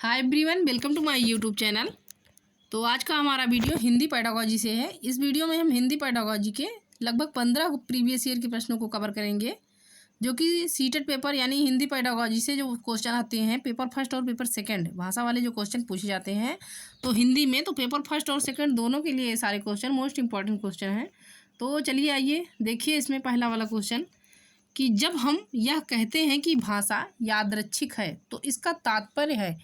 Hi everyone, welcome to my YouTube channel. तो आज का हमारा वीडियो हिंदी पेडागोजी से है। इस वीडियो में हम हिंदी पेडागोजी के लगभग 15 प्रीवियस ईयर के प्रश्नों को कवर करेंगे, जो कि सीटेट पेपर यानी हिंदी पेडागोजी से जो क्वेश्चन आते हैं, पेपर फर्स्ट और पेपर सेकंड भाषा वाले जो क्वेश्चन पूछे जाते हैं तो हिंदी में, तो पेपर फर्स्ट और सेकंड दोनों के लिए ये सारे क्वेश्चन मोस्ट इंपॉर्टेंट क्वेश्चन हैं। तो चलिए आइए देखिए इसमें पहला वाला क्वेश्चन कि जब हम यह कहते हैं कि भाषा यादृच्छिक है तो इसका तात्पर्य है।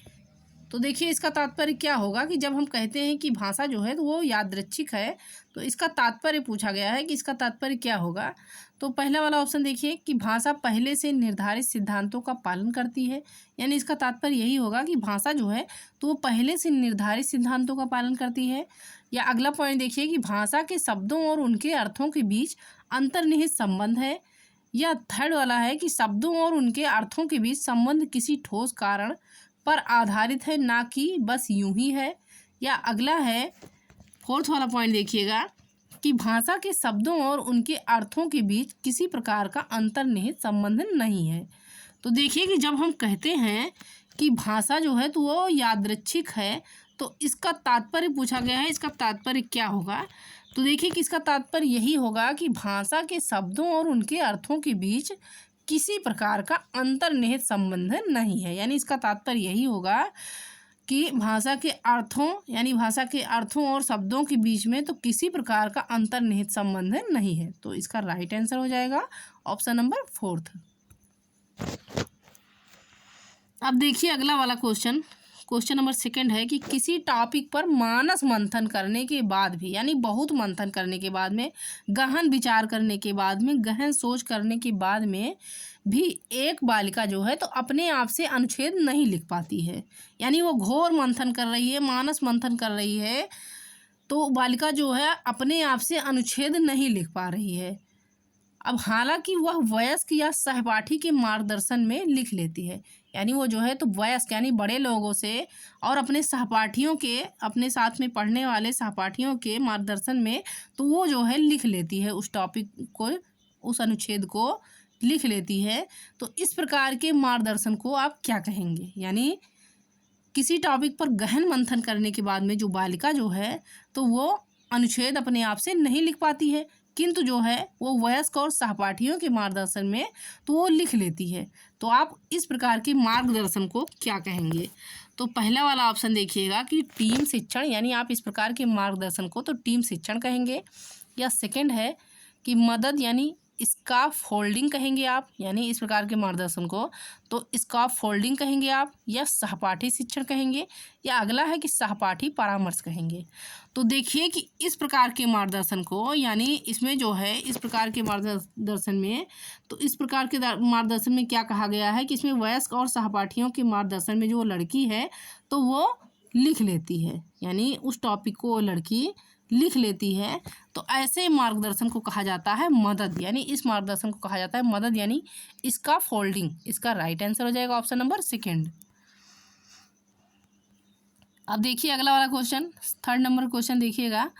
तो देखिए इसका तात्पर्य क्या होगा कि जब हम कहते हैं कि भाषा जो है तो वो यादृच्छिक है, तो इसका तात्पर्य पूछा गया है कि इसका तात्पर्य क्या होगा। तो पहला वाला ऑप्शन देखिए कि भाषा पहले से निर्धारित सिद्धांतों का पालन करती है, यानी इसका तात्पर्य यही होगा कि भाषा जो है तो वो पहले से निर्धारित सिद्धांतों का पालन करती है। या अगला पॉइंट देखिए कि भाषा के शब्दों और उनके अर्थों के बीच अंतर्निहित संबंध है। या थर्ड वाला है कि शब्दों और उनके अर्थों के बीच संबंध किसी ठोस कारण पर आधारित है, ना कि बस यूं ही है। या अगला है फोर्थ वाला पॉइंट देखिएगा कि भाषा के शब्दों और उनके अर्थों के बीच किसी प्रकार का अंतर्निहित संबंध नहीं है। तो देखिए कि जब हम कहते हैं कि भाषा जो है तो वो यादृच्छिक है, तो इसका तात्पर्य पूछा गया है, इसका तात्पर्य क्या होगा। तो देखिए कि इसका तात्पर्य यही होगा कि भाषा के शब्दों और उनके अर्थों के बीच किसी प्रकार का अंतर्निहित संबंध नहीं है, यानी इसका तात्पर्य यही होगा कि भाषा के अर्थों यानी भाषा के अर्थों और शब्दों के बीच में तो किसी प्रकार का अंतर्निहित संबंध नहीं है। तो इसका राइट आंसर हो जाएगा ऑप्शन नंबर 4। अब देखिए अगला वाला क्वेश्चन नंबर 2 है कि किसी टॉपिक पर मानस मंथन करने के बाद भी, यानी बहुत मंथन करने के बाद में, गहन विचार करने के बाद में, गहन सोच करने के बाद में भी एक बालिका जो है तो अपने आप से अनुच्छेद नहीं लिख पाती है। यानी वो घोर मंथन कर रही है, मानस मंथन कर रही है, तो बालिका जो है अपने आप से अनुच्छेद नहीं लिख पा रही है। अब हालांकि वह वयस्क या सहपाठी के मार्गदर्शन में लिख लेती है, यानी वो जो है तो वयस्क यानी बड़े लोगों से और अपने सहपाठियों के, अपने साथ में पढ़ने वाले सहपाठियों के मार्गदर्शन में तो वो जो है लिख लेती है, उस टॉपिक को, उस अनुच्छेद को लिख लेती है। तो इस प्रकार के मार्गदर्शन को आप क्या कहेंगे। यानी किसी टॉपिक पर गहन मंथन करने के बाद में जो बालिका जो है तो वो अनुच्छेद अपने आप से नहीं लिख पाती है, किंतु जो है वो वयस्क और सहपाठियों के मार्गदर्शन में तो वो लिख लेती है। तो आप इस प्रकार के मार्गदर्शन को क्या कहेंगे। तो पहला वाला ऑप्शन देखिएगा कि टीम शिक्षण, यानी आप इस प्रकार के मार्गदर्शन को तो टीम शिक्षण कहेंगे। या सेकंड है कि मदद यानी स्काफ फोल्डिंग कहेंगे आप, यानी इस प्रकार के मार्गदर्शन को तो स्काफ फोल्डिंग कहेंगे आप, या सहपाठी शिक्षण कहेंगे, या अगला है कि सहपाठी परामर्श कहेंगे। तो देखिए कि इस प्रकार के मार्गदर्शन को, यानी इसमें जो है इस प्रकार के मार्गदर्शन में, तो इस प्रकार के मार्गदर्शन में क्या कहा गया है कि इसमें वयस्क और सहपाठियों के मार्गदर्शन में जो लड़की है तो वो लिख लेती है, यानी उस टॉपिक को वो लड़की लिख लेती है। तो ऐसे मार्गदर्शन को कहा जाता है मदद, यानी इस मार्गदर्शन को कहा जाता है मदद, यानी इसका फोल्डिंग। इसका राइट आंसर हो जाएगा ऑप्शन नंबर 2। अब देखिए अगला वाला क्वेश्चन, 3rd नंबर क्वेश्चन देखिएगा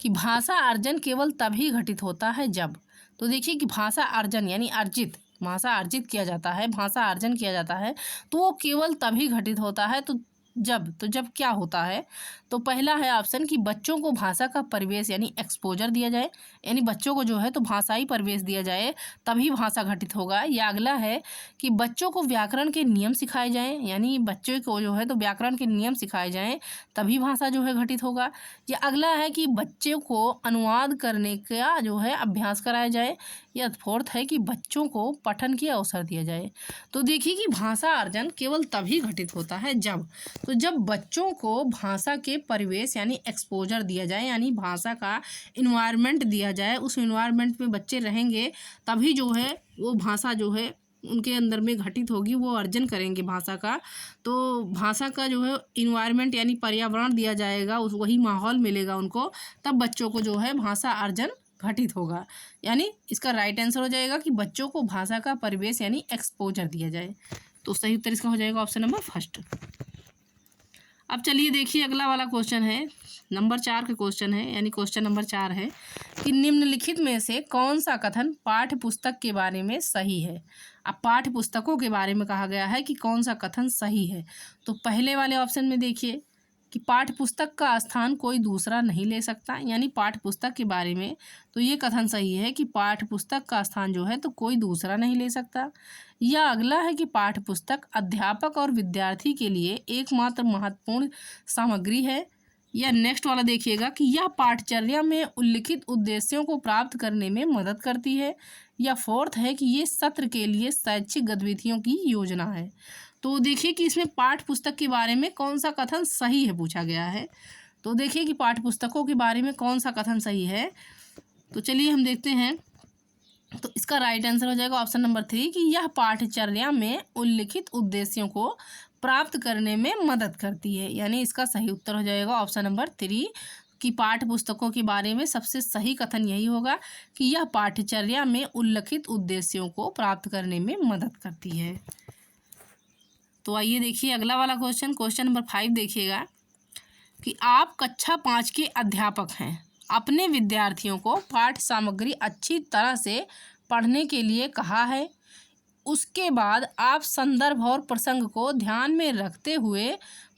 कि भाषा अर्जन केवल तभी घटित होता है जब। तो देखिए कि भाषा अर्जन यानी अर्जित, भाषा अर्जित किया जाता है, भाषा अर्जन किया जाता है तो वो केवल तभी घटित होता है तो जब क्या होता है। तो पहला है ऑप्शन कि बच्चों को भाषा का परिवेश यानी एक्सपोजर दिया जाए, यानी बच्चों को जो है तो भाषाई परिवेश दिया जाए तभी भाषा घटित होगा। या अगला है कि बच्चों को व्याकरण के नियम सिखाए जाएं, यानी बच्चों को जो है तो व्याकरण के नियम सिखाए जाएं तभी भाषा जो है घटित होगा। या अगला है कि बच्चों को अनुवाद करने का जो है अभ्यास कराया जाए। या फोर्थ है कि बच्चों को पठन की अवसर दिया जाए। तो देखिए कि भाषा अर्जन केवल तभी घटित होता है जब बच्चों को भाषा के परिवेश यानी एक्सपोजर दिया जाए, यानी भाषा का इन्वायरमेंट दिया जाए, उस इन्वायरमेंट में बच्चे रहेंगे तभी जो है वो भाषा जो है उनके अंदर में घटित होगी, वो अर्जन करेंगे भाषा का। तो भाषा का जो है इन्वायरमेंट यानी पर्यावरण दिया जाएगा, उस वही माहौल मिलेगा उनको, तब बच्चों को जो है भाषा अर्जन घटित होगा। यानी इसका राइट आंसर हो जाएगा कि बच्चों को भाषा का परिवेश यानी एक्सपोजर दिया जाए। तो सही उत्तर इसका हो जाएगा ऑप्शन नंबर 1। अब चलिए देखिए अगला वाला क्वेश्चन है, नंबर 4 का क्वेश्चन है, यानी क्वेश्चन नंबर 4 है कि निम्नलिखित में से कौन सा कथन पाठ्य पुस्तक के बारे में सही है। अब पाठ्य पुस्तकों के बारे में कहा गया है कि कौन सा कथन सही है। तो पहले वाले ऑप्शन में देखिए कि पाठ्य पुस्तक का स्थान कोई दूसरा नहीं ले सकता, यानी पाठ्य पुस्तक के बारे में तो ये कथन सही है कि पाठ्य पुस्तक का स्थान जो है तो कोई दूसरा नहीं ले सकता। या अगला है कि पाठ्य पुस्तक अध्यापक और विद्यार्थी के लिए एकमात्र महत्वपूर्ण सामग्री है। या नेक्स्ट वाला देखिएगा कि यह पाठचर्या में उल्लिखित उद्देश्यों को प्राप्त करने में मदद करती है। या फोर्थ है कि ये सत्र के लिए शैक्षिक गतिविधियों की योजना है। तो देखिए कि इसमें पाठ्य पुस्तक के बारे में कौन सा कथन सही है पूछा गया है। तो देखिए कि पाठ्य पुस्तकों के बारे में कौन सा कथन सही है। तो चलिए हम देखते हैं। तो इसका राइट आंसर हो जाएगा ऑप्शन नंबर 3 कि यह पाठचर्या में उल्लिखित उद्देश्यों को प्राप्त करने में मदद करती है, यानी इसका सही उत्तर हो जाएगा ऑप्शन नंबर 3 कि पाठ्य पुस्तकों के बारे में सबसे सही कथन यही होगा कि यह पाठचर्या में उल्लिखित उद्देश्यों को प्राप्त करने में मदद करती है। तो आइए देखिए अगला वाला क्वेश्चन नंबर 5 देखिएगा कि आप कक्षा 5 के अध्यापक हैं। अपने विद्यार्थियों को पाठ्य सामग्री अच्छी तरह से पढ़ने के लिए कहा है। उसके बाद आप संदर्भ और प्रसंग को ध्यान में रखते हुए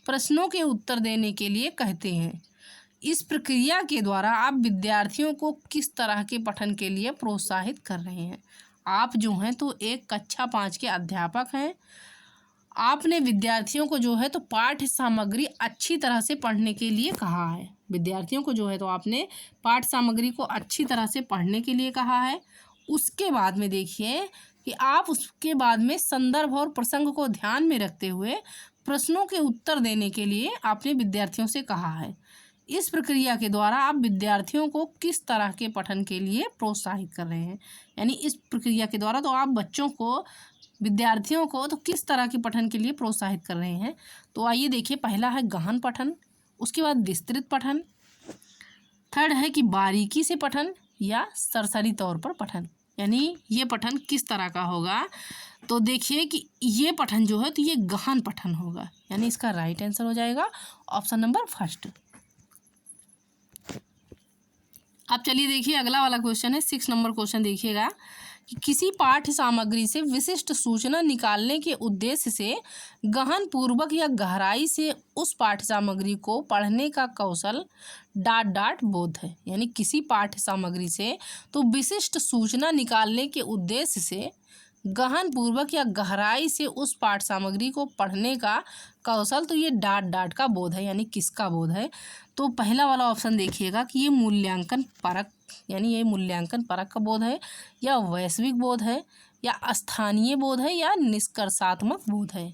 प्रश्नों के उत्तर देने के लिए कहते हैं। इस प्रक्रिया के द्वारा आप विद्यार्थियों को किस तरह के पठन के लिए प्रोत्साहित कर रहे हैं। आप जो हैं तो एक कक्षा 5 के अध्यापक हैं। आपने विद्यार्थियों को जो है तो पाठ्य सामग्री अच्छी तरह से पढ़ने के लिए कहा है। विद्यार्थियों को जो है तो आपने पाठ्य सामग्री को अच्छी तरह से पढ़ने के लिए कहा है। उसके बाद में देखिए कि आप उसके बाद में संदर्भ और प्रसंग को ध्यान में रखते हुए प्रश्नों के उत्तर देने के लिए आपने विद्यार्थियों से कहा है। इस प्रक्रिया के द्वारा आप विद्यार्थियों को किस तरह के पठन के लिए प्रोत्साहित कर रहे हैं, यानी इस प्रक्रिया के द्वारा तो आप बच्चों को विद्यार्थियों को तो किस तरह के पठन के लिए प्रोत्साहित कर रहे हैं। तो आइए देखिए, पहला है गहन पठन, उसके बाद विस्तृत पठन, थर्ड है कि बारीकी से पठन या सरसरी तौर पर पठन, यानी ये पठन किस तरह का होगा। तो देखिए कि ये पठन जो है तो ये गहन पठन होगा, यानी इसका राइट आंसर हो जाएगा ऑप्शन नंबर 1। अब चलिए देखिए अगला वाला क्वेश्चन है 6 नंबर क्वेश्चन देखिएगा कि किसी पाठ्य सामग्री से विशिष्ट सूचना निकालने के उद्देश्य से गहन पूर्वक या गहराई से उस पाठ्य सामग्री को पढ़ने का कौशल ... बोध है, यानी किसी पाठ्य सामग्री से तो विशिष्ट सूचना निकालने के उद्देश्य से गहन पूर्वक या गहराई से उस पाठ्य सामग्री को पढ़ने का कौशल, तो ये ... का बोध है, यानी किसका बोध है। तो पहला वाला ऑप्शन देखिएगा कि ये मूल्यांकन परक, यानी ये मूल्यांकन परक का बोध है, या वैश्विक बोध है, या स्थानीय बोध है, या निष्कर्षात्मक बोध है।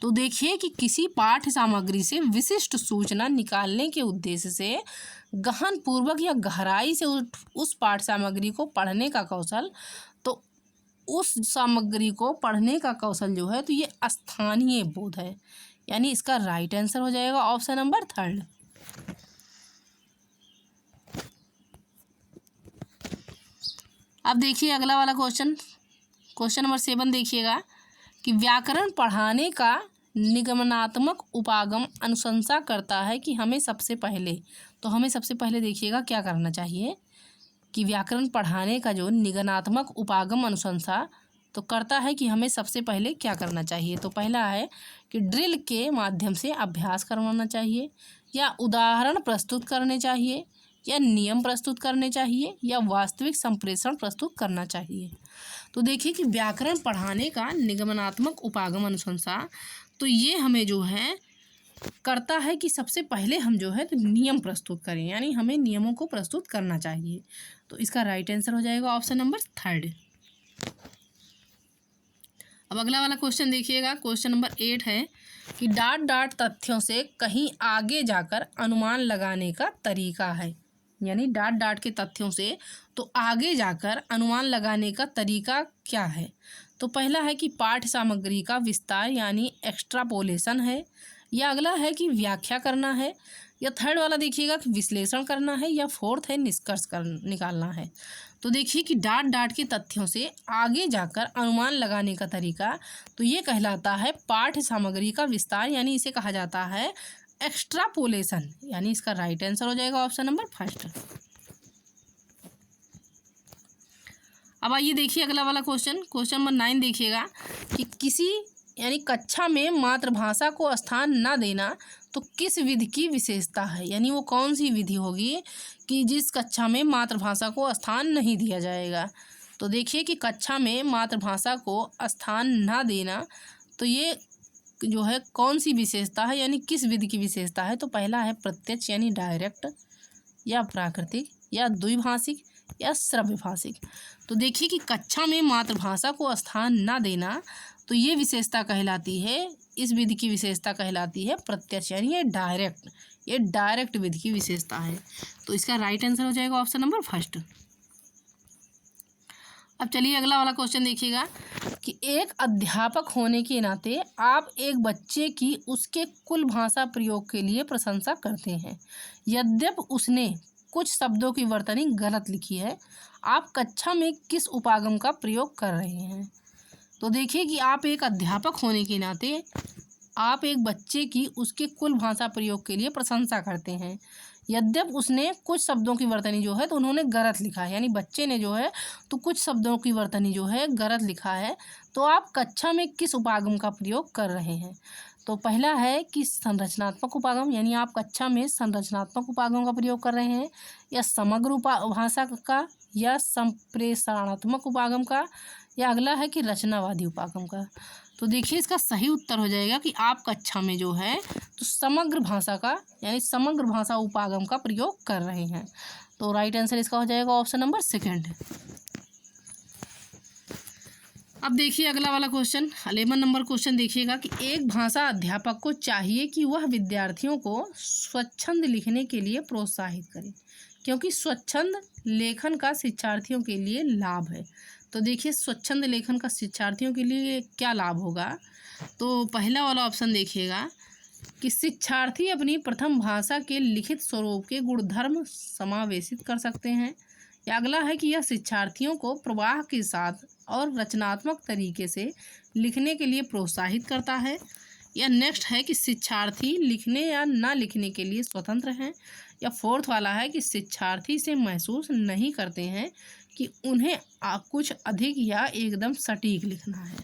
तो देखिए कि किसी पाठ्य सामग्री से विशिष्ट सूचना निकालने के उद्देश्य से गहन पूर्वक या गहराई से उस पाठ्य सामग्री को पढ़ने का कौशल, तो उस सामग्री को पढ़ने का कौशल जो है तो ये स्थानीय बोध है, यानी इसका राइट आंसर हो जाएगा ऑप्शन नंबर 3। अब देखिए अगला वाला क्वेश्चन नंबर 7 देखिएगा कि व्याकरण पढ़ाने का निगमनात्मक उपागम अनुशंसा करता है कि हमें सबसे पहले देखिएगा क्या करना चाहिए कि व्याकरण पढ़ाने का जो निगमनात्मक उपागम अनुशंसा तो करता है कि हमें सबसे पहले क्या करना चाहिए। तो पहला है कि ड्रिल के माध्यम से अभ्यास करवाना चाहिए, या उदाहरण प्रस्तुत करने चाहिए, या नियम प्रस्तुत करने चाहिए, या वास्तविक संप्रेषण प्रस्तुत करना चाहिए। तो देखिए कि व्याकरण पढ़ाने का निगमनात्मक उपागम अनुशंसा तो ये हमें जो है करता है कि सबसे पहले हम जो है तो नियम प्रस्तुत करें, यानी हमें नियमों को प्रस्तुत करना चाहिए। तो इसका राइट आंसर हो जाएगा ऑप्शन नंबर 3। अब अगला वाला क्वेश्चन देखिएगा, क्वेश्चन नंबर 8 है कि ... तथ्यों से कहीं आगे जाकर अनुमान लगाने का तरीका है, यानी ... के तथ्यों से तो आगे जाकर अनुमान लगाने का तरीका क्या है। तो पहला है कि पाठ्य सामग्री का विस्तार यानी एक्स्ट्रापोलेशन है, या अगला है कि व्याख्या करना है, या थर्ड वाला देखिएगा कि विश्लेषण करना है, या फोर्थ है निष्कर्ष निकालना है। तो देखिए कि ... के तथ्यों से आगे जाकर अनुमान लगाने का तरीका तो ये कहलाता है पाठ्य सामग्री का विस्तार, यानी इसे कहा जाता है एक्स्ट्रापोलेशन, यानी इसका राइट आंसर हो जाएगा ऑप्शन नंबर 1। अब आइए देखिए अगला वाला क्वेश्चन नंबर 9 देखिएगा कि किसी यानी कक्षा में मातृभाषा को स्थान न देना तो किस विधि की विशेषता है, यानी वो कौन सी विधि होगी कि जिस कक्षा में मातृभाषा को स्थान नहीं दिया जाएगा। तो देखिए कि कक्षा में मातृभाषा को स्थान न देना तो ये जो है कौन सी विशेषता है, यानी किस विधि की विशेषता है। तो पहला है प्रत्यक्ष यानी डायरेक्ट, या प्राकृतिक, या द्विभाषिक, या श्रव्यभाषिक। तो देखिए कि कक्षा में मातृभाषा को स्थान न देना तो ये विशेषता कहलाती है, इस विधि की विशेषता कहलाती है प्रत्यक्ष यानी ये डायरेक्ट विधि की विशेषता है। तो इसका राइट आंसर हो जाएगा ऑप्शन नंबर फर्स्ट। अब चलिए अगला वाला क्वेश्चन देखिएगा कि एक अध्यापक होने के नाते आप एक बच्चे की उसके कुल भाषा प्रयोग के लिए प्रशंसा करते हैं, यद्यपि उसने कुछ शब्दों की वर्तनी गलत लिखी है। आप कक्षा में किस उपागम का प्रयोग कर रहे हैं। तो देखिए कि आप एक अध्यापक होने के नाते आप एक बच्चे की उसके कुल भाषा प्रयोग के लिए प्रशंसा करते हैं, यद्यपि उसने कुछ शब्दों की वर्तनी जो है तो उन्होंने गलत लिखा है, यानी बच्चे ने जो है तो कुछ शब्दों की वर्तनी जो है गलत लिखा है। तो आप कक्षा में किस उपागम का प्रयोग कर रहे हैं। तो पहला है कि संरचनात्मक उपागम, यानी आप कक्षा में संरचनात्मक उपागम का प्रयोग कर रहे हैं, या समग्र भाषा का, या संप्रेषणात्मक उपागम का, या अगला है कि रचनावादी उपागम का। तो देखिए इसका सही उत्तर हो जाएगा कि आप कक्षा में जो है तो समग्र भाषा का यानी समग्र भाषा उपागम का प्रयोग कर रहे हैं। तो राइट आंसर इसका हो जाएगा ऑप्शन नंबर सेकंड। अब देखिए अगला वाला क्वेश्चन 11 नंबर क्वेश्चन देखिएगा कि एक भाषा अध्यापक को चाहिए कि वह विद्यार्थियों को स्वच्छंद लिखने के लिए प्रोत्साहित करे, क्योंकि स्वच्छंद लेखन का शिक्षार्थियों के लिए लाभ है। तो देखिए स्वच्छंद लेखन का शिक्षार्थियों के लिए क्या लाभ होगा। तो पहला वाला ऑप्शन देखिएगा कि शिक्षार्थी अपनी प्रथम भाषा के लिखित स्वरूप के गुणधर्म समावेशित कर सकते हैं, या अगला है कि यह शिक्षार्थियों को प्रवाह के साथ और रचनात्मक तरीके से लिखने के लिए प्रोत्साहित करता है, या नेक्स्ट है कि शिक्षार्थी लिखने या ना लिखने के लिए स्वतंत्र हैं, या फोर्थ वाला है कि शिक्षार्थी से महसूस नहीं करते हैं कि उन्हें कुछ अधिक या एकदम सटीक लिखना है।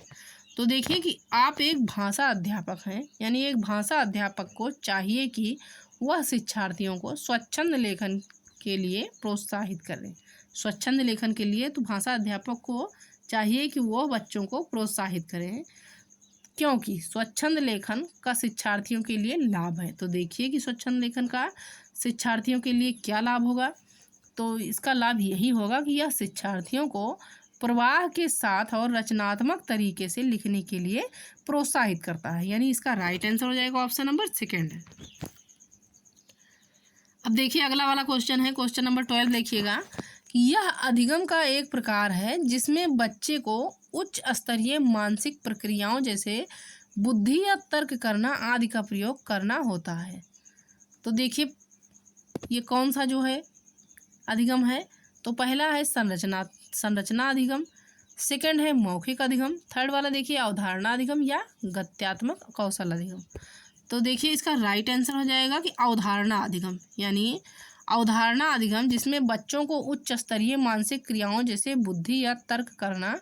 तो देखिए कि आप एक भाषा अध्यापक हैं, यानी एक भाषा अध्यापक को चाहिए कि वह शिक्षार्थियों को स्वच्छंद लेखन के लिए प्रोत्साहित करें। स्वच्छंद लेखन के लिए तो भाषा अध्यापक को चाहिए कि वह बच्चों को प्रोत्साहित करें, क्योंकि स्वच्छंद लेखन का शिक्षार्थियों के लिए लाभ है। तो देखिए कि स्वच्छंद लेखन का शिक्षार्थियों के लिए क्या लाभ होगा। तो इसका लाभ यही होगा कि यह शिक्षार्थियों को प्रवाह के साथ और रचनात्मक तरीके से लिखने के लिए प्रोत्साहित करता है, यानी इसका राइट आंसर हो जाएगा ऑप्शन नंबर सेकंड। अब देखिए अगला वाला क्वेश्चन है क्वेश्चन नंबर 12 देखिएगा कि यह अधिगम का एक प्रकार है जिसमें बच्चे को उच्च स्तरीय मानसिक प्रक्रियाओं जैसे बुद्धि या तर्क करना आदि का प्रयोग करना होता है। तो देखिए ये कौन सा जो है अधिगम है। तो पहला है संरचना अधिगम, सेकंड है मौखिक अधिगम, थर्ड वाला देखिए अवधारणा अधिगम या गत्यात्मक कौशल अधिगम। तो देखिए इसका राइट आंसर हो जाएगा कि अवधारणा अधिगम, यानी अवधारणा अधिगम जिसमें बच्चों को उच्च स्तरीय मानसिक क्रियाओं जैसे बुद्धि या तर्क करना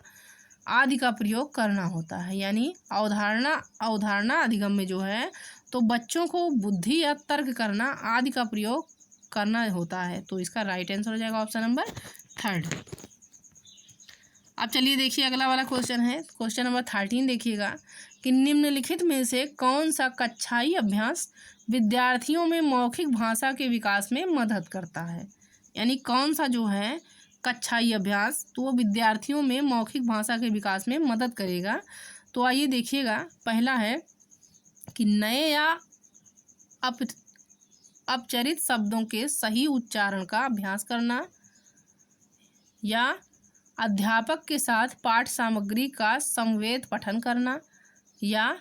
आदि का प्रयोग करना होता है। यानी अवधारणा अधिगम में जो है तो बच्चों को बुद्धि या तर्क करना आदि का प्रयोग करना होता है। तो इसका राइट आंसर हो जाएगा ऑप्शन नंबर थर्ड। अब चलिए देखिए अगला वाला क्वेश्चन है क्वेश्चन नंबर 13 देखिएगा कि निम्नलिखित में से कौन सा कक्षाई अभ्यास विद्यार्थियों में मौखिक भाषा के विकास में मदद करता है। यानी कौन सा जो है कक्षाई अभ्यास तो वो विद्यार्थियों में मौखिक भाषा के विकास में मदद करेगा। तो आइए देखिएगा, पहला है कि नए या अपचरित शब्दों के सही उच्चारण का अभ्यास करना, या अध्यापक के साथ पाठ सामग्री का समवेत पठन करना, या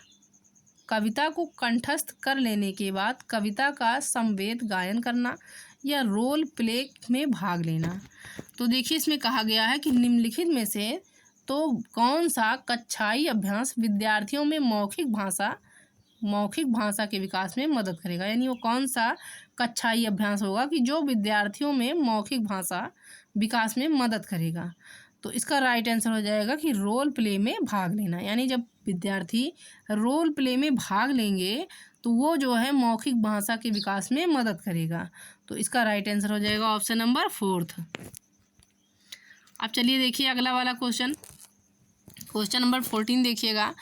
कविता को कंठस्थ कर लेने के बाद कविता का समवेत गायन करना, या रोल प्ले में भाग लेना। तो देखिए इसमें कहा गया है कि निम्नलिखित में से तो कौन सा कक्षाई अभ्यास विद्यार्थियों में मौखिक भाषा के विकास में मदद करेगा। यानी वो कौन सा कक्षाई अभ्यास होगा कि जो विद्यार्थियों में मौखिक भाषा विकास में मदद करेगा। तो इसका राइट आंसर हो जाएगा कि रोल प्ले में भाग लेना। यानी जब विद्यार्थी रोल प्ले में भाग लेंगे तो वो जो है मौखिक भाषा के विकास में मदद करेगा। तो इसका राइट आंसर हो जाएगा ऑप्शन नंबर 4। अब चलिए देखिए अगला वाला क्वेश्चन नंबर 14 देखिएगा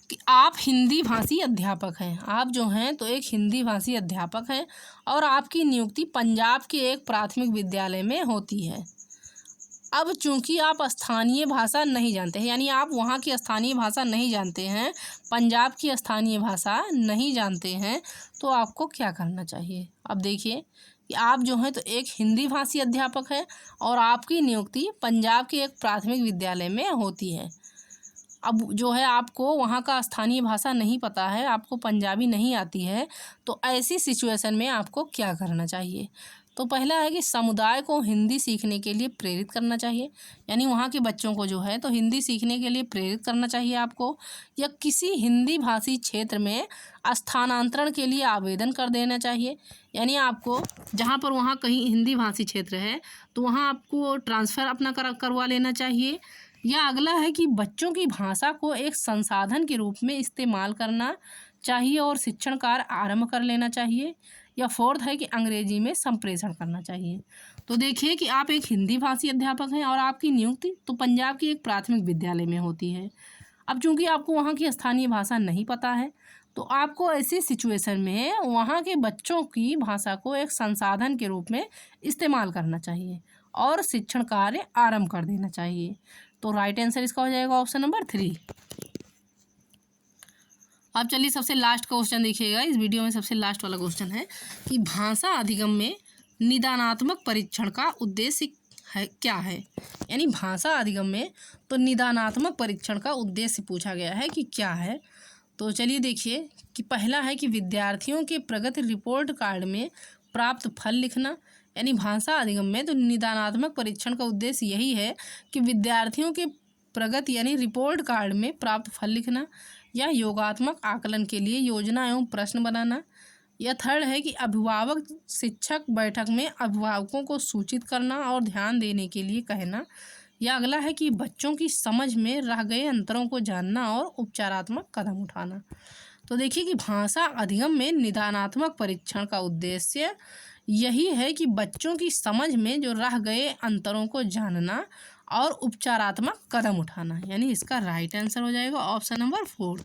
कि आप हिंदी भाषी अध्यापक हैं। आप जो हैं तो एक हिंदी भाषी अध्यापक हैं और आपकी नियुक्ति पंजाब के एक प्राथमिक विद्यालय में होती है। अब चूंकि आप स्थानीय भाषा नहीं जानते हैं, यानी आप वहाँ की स्थानीय भाषा नहीं जानते हैं, पंजाब की स्थानीय भाषा नहीं जानते हैं, तो आपको क्या करना चाहिए। अब देखिए कि आप जो हैं तो एक हिंदी भाषी अध्यापक हैं और आपकी नियुक्ति पंजाब के एक प्राथमिक विद्यालय में होती है। अब जो है आपको वहाँ का स्थानीय भाषा नहीं पता है, आपको पंजाबी नहीं आती है, तो ऐसी सिचुएशन में आपको क्या करना चाहिए। तो पहला है कि समुदाय को हिंदी सीखने के लिए प्रेरित करना चाहिए, यानी वहाँ के बच्चों को जो है तो हिंदी सीखने के लिए प्रेरित करना चाहिए आपको, या किसी हिंदी भाषी क्षेत्र में स्थानांतरण के लिए आवेदन कर देना चाहिए। यानी आपको जहाँ पर वहाँ कहीं हिंदी भाषी क्षेत्र है तो वहाँ आपको ट्रांसफ़र अपना करवा लेना चाहिए। या अगला है कि बच्चों की भाषा को एक संसाधन के रूप में इस्तेमाल करना चाहिए और शिक्षण कार्य आरंभ कर लेना चाहिए। या फोर्थ है कि अंग्रेजी में संप्रेषण करना चाहिए। तो देखिए कि आप एक हिंदी भाषी अध्यापक हैं और आपकी नियुक्ति तो पंजाब की एक प्राथमिक विद्यालय में होती है। अब चूंकि आपको वहाँ की स्थानीय भाषा नहीं पता है, तो आपको ऐसी सिचुएशन में वहाँ के बच्चों की भाषा को एक संसाधन के रूप में इस्तेमाल करना चाहिए और शिक्षण कार्य आरंभ कर देना चाहिए। तो राइट आंसर इसका हो जाएगा ऑप्शन नंबर 3। अब चलिए सबसे लास्ट क्वेश्चन देखिएगा, इस वीडियो में सबसे लास्ट वाला क्वेश्चन है कि भाषा अधिगम में निदानात्मक परीक्षण का उद्देश्य है क्या है। यानी भाषा अधिगम में तो निदानात्मक परीक्षण का उद्देश्य पूछा गया है कि क्या है। तो चलिए देखिए कि पहला है कि विद्यार्थियों के प्रगति रिपोर्ट कार्ड में प्राप्त फल लिखना। यानी भाषा अधिगम में तो निदानात्मक परीक्षण का उद्देश्य यही है कि विद्यार्थियों के प्रगति यानी रिपोर्ट कार्ड में प्राप्त फल लिखना, या योगात्मक आकलन के लिए योजना एवं प्रश्न बनाना। या थर्ड है कि अभिभावक शिक्षक बैठक में अभिभावकों को सूचित करना और ध्यान देने के लिए कहना। या अगला है कि बच्चों की समझ में रह गए अंतरों को जानना और उपचारात्मक कदम उठाना। तो देखिए कि भाषा अधिगम में निदानात्मक परीक्षण का उद्देश्य यही है कि बच्चों की समझ में जो रह गए अंतरों को जानना और उपचारात्मक कदम उठाना। यानी इसका राइट आंसर हो जाएगा ऑप्शन नंबर 4।